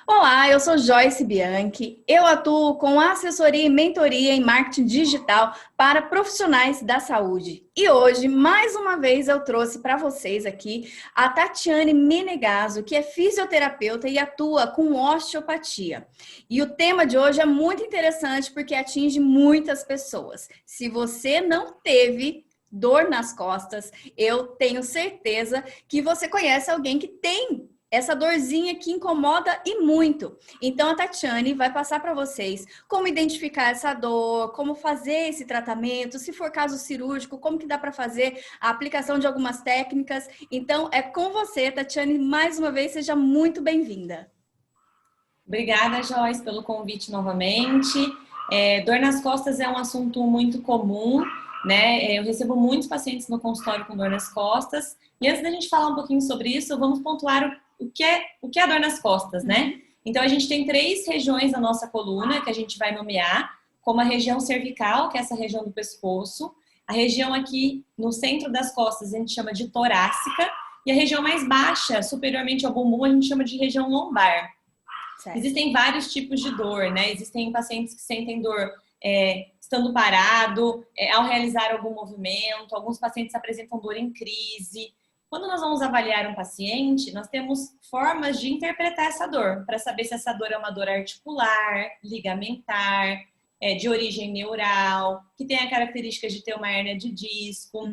Olá, eu sou Joyce Bianchi. Eu atuo com assessoria e mentoria em marketing digital para profissionais da saúde. E hoje, mais uma vez, eu trouxe para vocês aqui a Tatiane Menegaso, que é fisioterapeuta e atua com osteopatia. E o tema de hoje é muito interessante porque atinge muitas pessoas. Se você não teve dor nas costas, eu tenho certeza que você conhece alguém que tem essa dorzinha que incomoda e muito. Então, a Tatiane vai passar para vocês como identificar essa dor, como fazer esse tratamento, se for caso cirúrgico, como que dá para fazer a aplicação de algumas técnicas. Então, é com você, Tatiane, mais uma vez, seja muito bem-vinda. Obrigada, Joyce, pelo convite novamente. Dor nas costas é um assunto muito comum, né? Eu recebo muitos pacientes no consultório com dor nas costas. E antes da gente falar um pouquinho sobre isso, vamos pontuar o que é dor nas costas, né? Então, a gente tem 3 regiões da nossa coluna que a gente vai nomear, como a região cervical, que é essa região do pescoço, a região aqui no centro das costas a gente chama de torácica, e a região mais baixa, superiormente ao bumbum, a gente chama de região lombar. Certo. Existem vários tipos de dor, né? Existem pacientes que sentem dor estando parado, ao realizar algum movimento. Alguns pacientes apresentam dor em crise. Quando nós vamos avaliar um paciente, nós temos formas de interpretar essa dor, para saber se essa dor é uma dor articular, ligamentar, de origem neural, que tem a característica de ter uma hérnia de disco.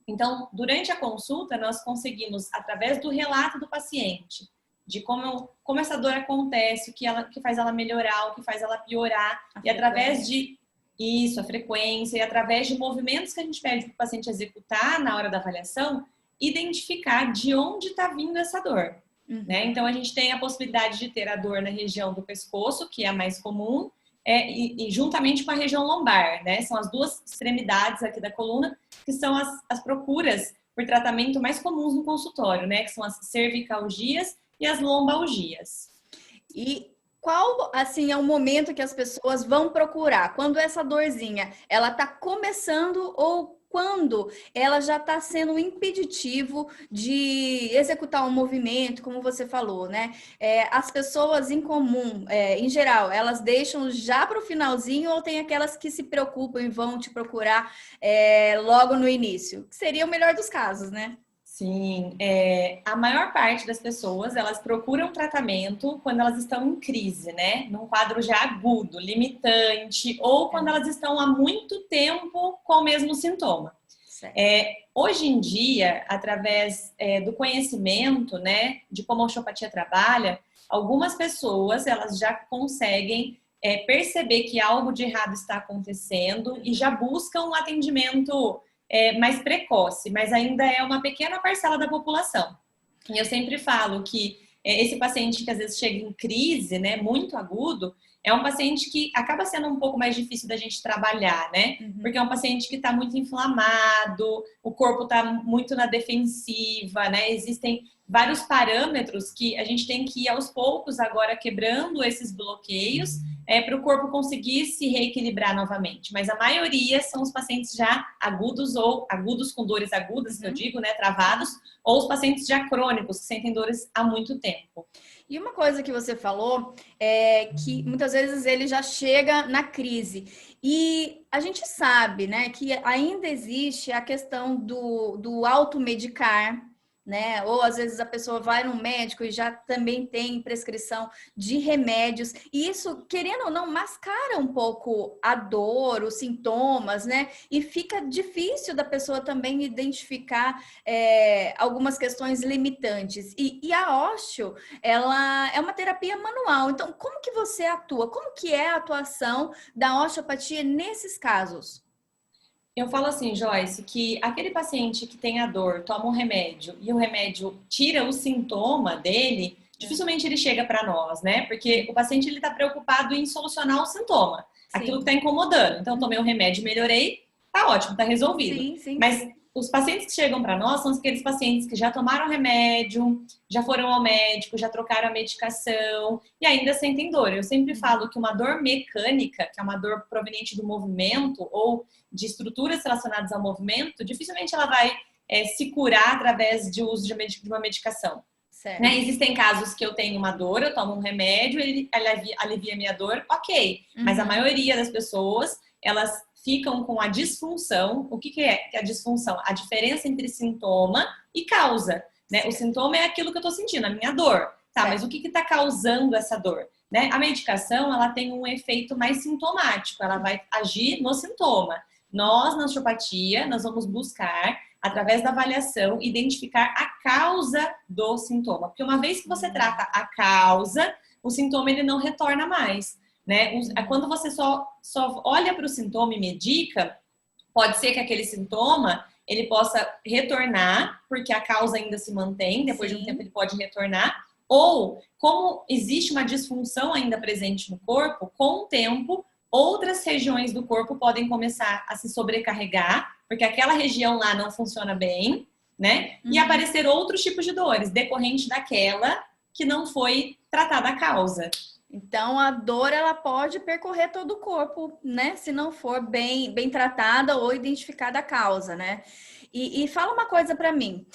Então, durante a consulta, nós conseguimos, através do relato do paciente, de como essa dor acontece, o que faz ela melhorar, o que faz ela piorar, e através de isso, a frequência, e através de movimentos que a gente pede para o paciente executar na hora da avaliação, identificar de onde está vindo essa dor. Né? Então, a gente tem a possibilidade de ter a dor na região do pescoço, que é a mais comum, e juntamente com a região lombar, né? São as 2 extremidades aqui da coluna, que são as procuras por tratamento mais comuns no consultório, né? Que são as cervicalgias e as lombalgias. E qual, assim, é o momento que as pessoas vão procurar? Quando essa dorzinha, ela tá começando ou quando ela já está sendo um impeditivo de executar um movimento, como você falou, né? As pessoas em comum, em geral, elas deixam já para o finalzinho ou tem aquelas que se preocupam e vão te procurar logo no início? Que seria o melhor dos casos, né? Sim, a maior parte das pessoas, elas procuram tratamento quando elas estão em crise, né? Num quadro já agudo, limitante, ou quando elas estão há muito tempo com o mesmo sintoma. Hoje em dia, através do conhecimento, né, de como a osteopatia trabalha, algumas pessoas, elas já conseguem perceber que algo de errado está acontecendo e já buscam um atendimento mais precoce, mas ainda é uma pequena parcela da população. E eu sempre falo que esse paciente que às vezes chega em crise, né, muito agudo, é um paciente que acaba sendo um pouco mais difícil da gente trabalhar, né? Porque é um paciente que está muito inflamado, o corpo está muito na defensiva, né? Existem vários parâmetros que a gente tem que ir aos poucos agora quebrando esses bloqueios para o corpo conseguir se reequilibrar novamente. Mas a maioria são os pacientes já agudos ou agudos com dores agudas, que eu digo, né? Travados, ou os pacientes já crônicos, que sentem dores há muito tempo. E uma coisa que você falou é que muitas vezes ele já chega na crise. E a gente sabe, né, que ainda existe a questão do automedicar, né? Ou às vezes a pessoa vai no médico e já também tem prescrição de remédios, e isso, querendo ou não, mascara um pouco a dor, os sintomas, né? E fica difícil da pessoa também identificar algumas questões limitantes. E a osteo, ela é uma terapia manual. Então, como que você atua? Como que é a atuação da osteopatia nesses casos? Eu falo assim, Joyce, que aquele paciente que tem a dor, toma um remédio e o remédio tira o sintoma dele, dificilmente ele chega para nós, né? Porque o paciente ele está preocupado em solucionar o sintoma, aquilo que está incomodando. Então, tomei o remédio, melhorei, tá ótimo, tá resolvido. Sim. Mas os pacientes que chegam para nós são aqueles pacientes que já tomaram remédio, já foram ao médico, já trocaram a medicação e ainda sentem dor. Eu sempre falo que uma dor mecânica, que é uma dor proveniente do movimento ou de estruturas relacionadas ao movimento, dificilmente ela vai se curar através de uso de uma medicação. Né? Existem casos que eu tenho uma dor, eu tomo um remédio, ele alivia a minha dor, ok. Mas a maioria das pessoas, elas ficam com a disfunção. O que é a disfunção? A diferença entre sintoma e causa. Né? O sintoma é aquilo que eu tô sentindo, a minha dor. Tá, mas o que está causando essa dor? Né? A medicação, ela tem um efeito mais sintomático, ela vai agir no sintoma. Nós, na osteopatia, nós vamos buscar, através da avaliação, identificar a causa do sintoma. Porque uma vez que você trata a causa, o sintoma ele não retorna mais. Né? Quando você só olha para o sintoma e medica, pode ser que aquele sintoma ele possa retornar, porque a causa ainda se mantém, depois de um tempo ele pode retornar, ou como existe uma disfunção ainda presente no corpo, com o tempo, outras regiões do corpo podem começar a se sobrecarregar, porque aquela região lá não funciona bem, né? E aparecer outros tipos de dores, decorrente daquela que não foi tratada a causa. Então, a dor, ela pode percorrer todo o corpo, né? Se não for bem tratada ou identificada a causa, né? E fala uma coisa para mim.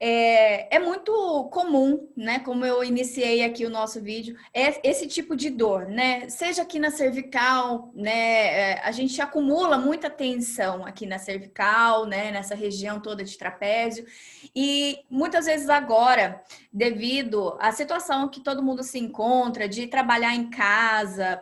É muito comum, né? Como eu iniciei aqui o nosso vídeo, esse tipo de dor, né? Seja aqui na cervical, né? A gente acumula muita tensão aqui na cervical, né? Nessa região toda de trapézio. E muitas vezes agora, devido à situação que todo mundo se encontra, de trabalhar em casa,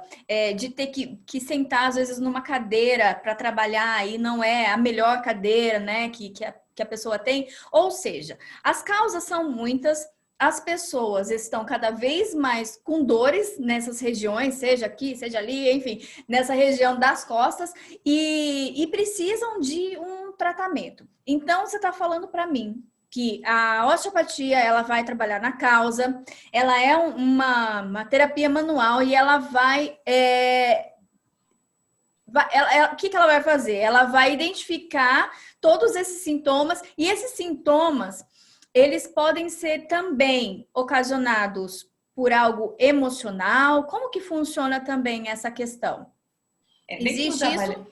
de ter que sentar, às vezes, numa cadeira para trabalhar e não é a melhor cadeira, né? Que a pessoa tem, ou seja, as causas são muitas, as pessoas estão cada vez mais com dores nessas regiões, seja aqui, seja ali, enfim, nessa região das costas, e precisam de um tratamento. Então, você está falando para mim que a osteopatia, ela vai trabalhar na causa, ela é uma terapia manual e ela vai... o que ela vai fazer? Ela vai identificar todos esses sintomas, e esses sintomas, eles podem ser também ocasionados por algo emocional. Como que funciona também essa questão? Existe isso?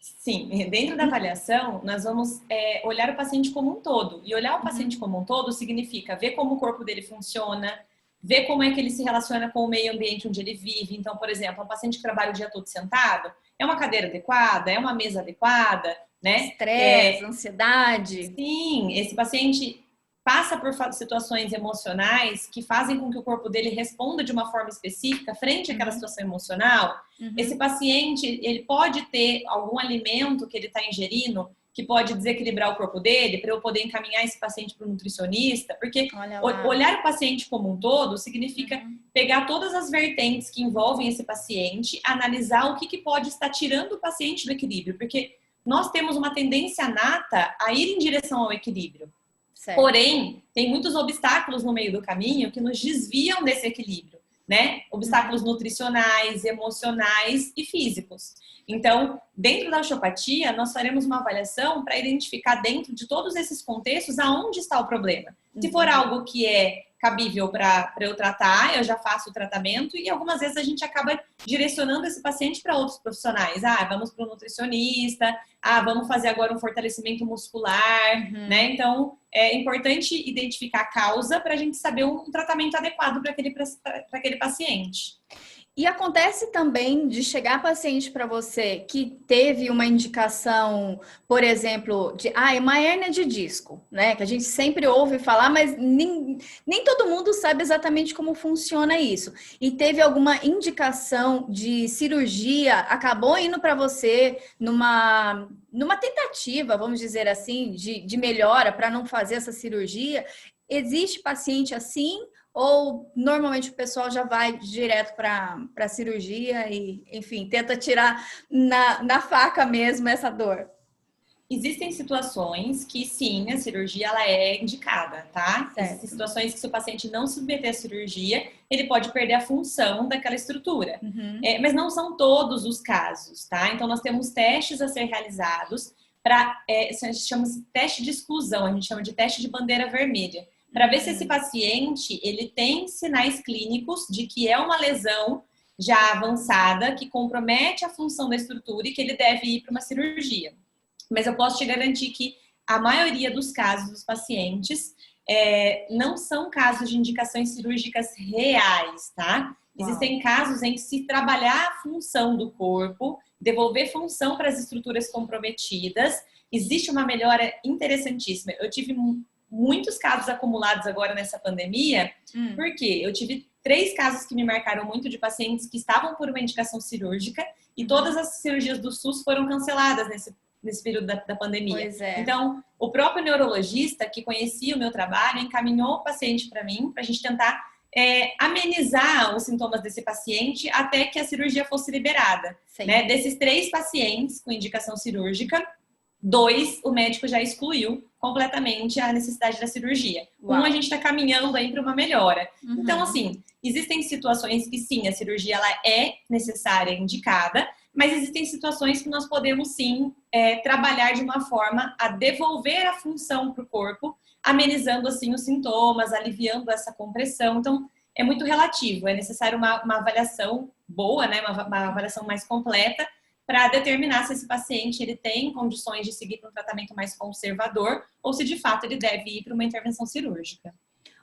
Sim, dentro da avaliação, nós vamos olhar o paciente como um todo. E olhar o paciente como um todo significa ver como o corpo dele funciona, ver como é que ele se relaciona com o meio ambiente onde ele vive. Então, por exemplo, um paciente que trabalha o dia todo sentado, é uma cadeira adequada? É uma mesa adequada? Né? Estresse, ansiedade. Sim, esse paciente passa por situações emocionais que fazem com que o corpo dele responda de uma forma específica frente àquela situação emocional. Esse paciente, ele pode ter algum alimento que ele está ingerindo que pode desequilibrar o corpo dele, para eu poder encaminhar esse paciente para o nutricionista, porque olhar o paciente como um todo significa pegar todas as vertentes que envolvem esse paciente, analisar o que pode estar tirando o paciente do equilíbrio, porque nós temos uma tendência nata a ir em direção ao equilíbrio. Certo. Porém, tem muitos obstáculos no meio do caminho que nos desviam desse equilíbrio, né? Obstáculos nutricionais, emocionais e físicos. Então, dentro da osteopatia, nós faremos uma avaliação para identificar dentro de todos esses contextos aonde está o problema. Se for algo que é cabível para eu tratar, eu já faço o tratamento, e algumas vezes a gente acaba direcionando esse paciente para outros profissionais. Vamos para o nutricionista, vamos fazer agora um fortalecimento muscular, né? Então, é importante identificar a causa para a gente saber um tratamento adequado para aquele paciente. E acontece também de chegar paciente para você que teve uma indicação, por exemplo, de uma hérnia de disco, né? Que a gente sempre ouve falar, mas nem todo mundo sabe exatamente como funciona isso. E teve alguma indicação de cirurgia, acabou indo para você numa tentativa, vamos dizer assim, de melhora para não fazer essa cirurgia. Existe paciente assim? Ou normalmente o pessoal já vai direto para a cirurgia e, enfim, tenta tirar na faca mesmo essa dor? Existem situações que sim, a cirurgia ela é indicada, tá? Certo. Existem situações que se o paciente não submeter à cirurgia, ele pode perder a função daquela estrutura. Mas não são todos os casos, tá? Então nós temos testes a ser realizados para, a gente chama de teste de exclusão, a gente chama de teste de bandeira vermelha, para ver se esse paciente ele tem sinais clínicos de que é uma lesão já avançada, que compromete a função da estrutura e que ele deve ir para uma cirurgia. Mas eu posso te garantir que a maioria dos casos dos pacientes, não são casos de indicações cirúrgicas reais, tá? Existem casos em que se trabalhar a função do corpo, devolver função para as estruturas comprometidas, existe uma melhora interessantíssima. Eu tive muitos casos acumulados agora nessa pandemia, porque eu tive 3 casos que me marcaram muito de pacientes que estavam por uma indicação cirúrgica e todas as cirurgias do SUS foram canceladas nesse período da pandemia. Pois é. Então, o próprio neurologista que conhecia o meu trabalho encaminhou o paciente para mim, para a gente tentar amenizar os sintomas desse paciente até que a cirurgia fosse liberada. Né? Desses 3 pacientes com indicação cirúrgica, 2 o médico já excluiu completamente a necessidade da cirurgia. Uau. A gente está caminhando aí para uma melhora. Então, assim, existem situações que sim, a cirurgia ela é necessária, indicada, mas existem situações que nós podemos sim trabalhar de uma forma a devolver a função para o corpo, amenizando assim os sintomas, aliviando essa compressão. Então, é muito relativo, é necessário uma avaliação boa, né? Uma avaliação mais completa para determinar se esse paciente ele tem condições de seguir para um tratamento mais conservador ou se de fato ele deve ir para uma intervenção cirúrgica.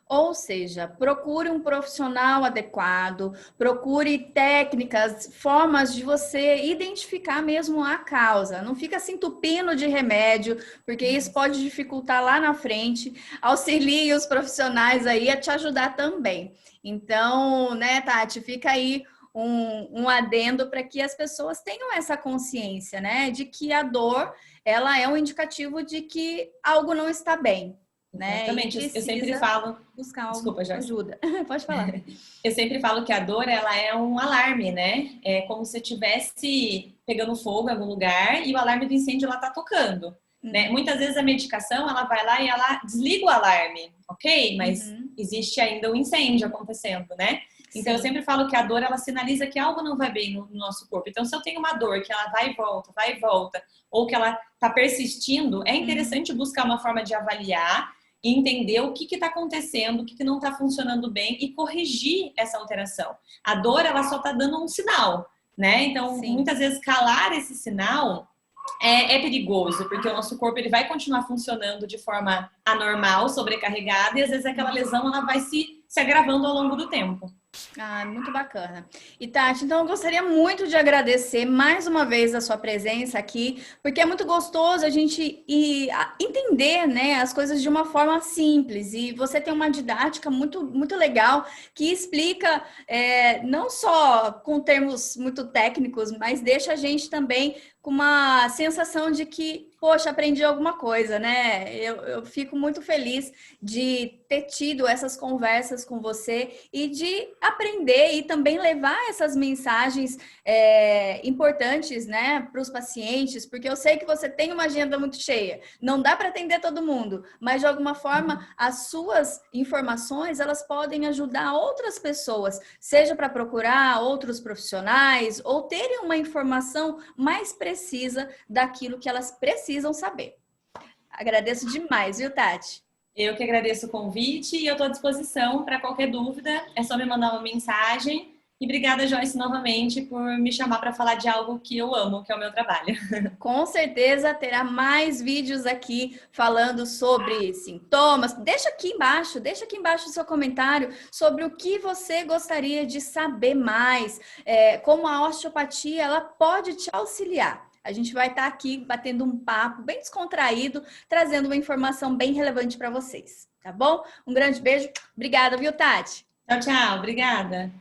Ou seja, procure um profissional adequado, procure técnicas, formas de você identificar mesmo a causa. Não fica se entupindo de remédio, porque isso pode dificultar lá na frente. Auxilie os profissionais aí a te ajudar também. Então, né, Tati, fica aí um adendo para que as pessoas tenham essa consciência, né, de que a dor, ela é um indicativo de que algo não está bem. Né? Exatamente, eu sempre falo... Buscar Desculpa, ajuda. Pode falar. Eu sempre falo que a dor, ela é um alarme, né? É como se estivesse pegando fogo em algum lugar e o alarme do incêndio lá tá tocando. Né? Muitas vezes a medicação, ela vai lá e ela desliga o alarme, ok? Mas existe ainda um incêndio acontecendo, né? Então, eu sempre falo que a dor, ela sinaliza que algo não vai bem no nosso corpo. Então, se eu tenho uma dor que ela vai e volta, ou que ela tá persistindo, é interessante buscar uma forma de avaliar e entender o que está acontecendo, o que não está funcionando bem e corrigir essa alteração. A dor, ela só está dando um sinal, né? Então, muitas vezes, calar esse sinal é perigoso, porque o nosso corpo ele vai continuar funcionando de forma anormal, sobrecarregada, e às vezes aquela lesão ela vai se agravando ao longo do tempo. Ah, muito bacana. E Tati, então eu gostaria muito de agradecer mais uma vez a sua presença aqui, porque é muito gostoso a gente entender, né, as coisas de uma forma simples. E você tem uma didática muito, muito legal que explica não só com termos muito técnicos, mas deixa a gente também com uma sensação de que, poxa, aprendi alguma coisa, né? Eu fico muito feliz de ter tido essas conversas com você e de aprender e também levar essas mensagens importantes, né, para os pacientes, porque eu sei que você tem uma agenda muito cheia, não dá para atender todo mundo, mas de alguma forma as suas informações, elas podem ajudar outras pessoas, seja para procurar outros profissionais ou terem uma informação mais precisa daquilo que elas precisam saber. Agradeço demais, viu, Tati? Eu que agradeço o convite e eu estou à disposição para qualquer dúvida. É só me mandar uma mensagem. E obrigada, Joyce, novamente por me chamar para falar de algo que eu amo, que é o meu trabalho. Com certeza terá mais vídeos aqui falando sobre sintomas. Deixa aqui embaixo o seu comentário sobre o que você gostaria de saber mais, como a osteopatia ela pode te auxiliar. A gente vai estar aqui batendo um papo bem descontraído, trazendo uma informação bem relevante para vocês, tá bom? Um grande beijo. Obrigada, viu, Tati? Tchau, tchau. Obrigada.